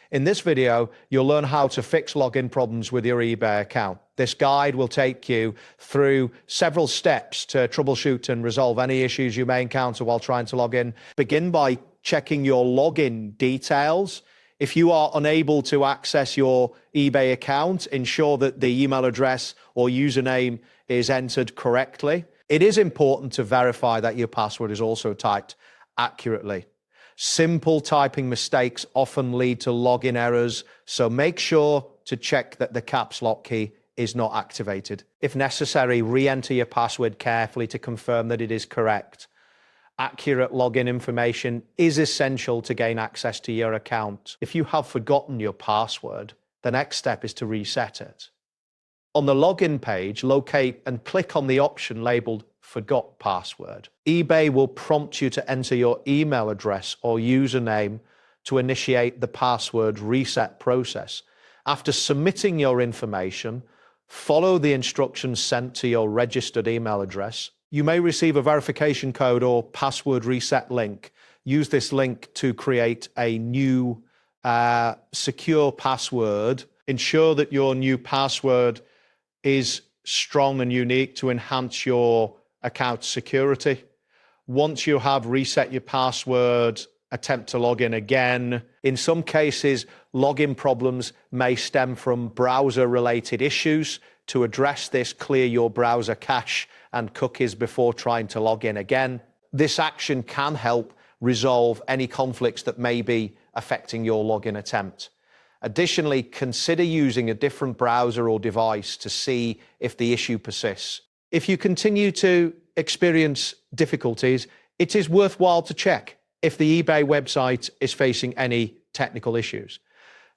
In this video, you'll learn how to fix login problems with your eBay account. This guide will take you through several steps to troubleshoot and resolve any issues you may encounter while trying to log in. Begin by checking your login details. If you are unable to access your eBay account, ensure that the email address or username is entered correctly. It is important to verify that your password is also typed accurately. Simple typing mistakes often lead to login errors, so make sure to check that the caps lock key is not activated. If necessary, re-enter your password carefully to confirm that it is correct. Accurate login information is essential to gain access to your account. If you have forgotten your password, the next step is to reset it. On the login page, locate and click on the option labeled Forgot Password. eBay will prompt you to enter your email address or username to initiate the password reset process. After submitting your information, follow the instructions sent to your registered email address. You may receive a verification code or password reset link. Use this link to create a new secure password. Ensure that your new password is strong and unique to enhance your account security. Once you have reset your password, attempt to log in again. In some cases, login problems may stem from browser-related issues. To address this, clear your browser cache and cookies before trying to log in again. This action can help resolve any conflicts that may be affecting your login attempt. Additionally, consider using a different browser or device to see if the issue persists. If you continue to experience difficulties, it is worthwhile to check if the eBay website is facing any technical issues.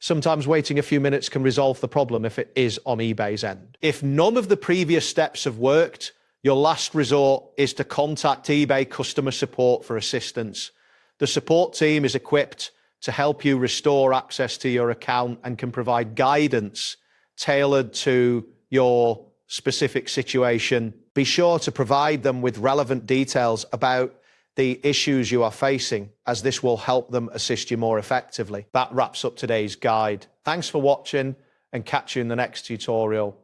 Sometimes waiting a few minutes can resolve the problem if it is on eBay's end. If none of the previous steps have worked, your last resort is to contact eBay customer support for assistance. The support team is equipped to help you restore access to your account and can provide guidance tailored to your specific situation. Be sure to provide them with relevant details about the issues you are facing, as this will help them assist you more effectively. That wraps up today's guide. Thanks for watching, and catch you in the next tutorial.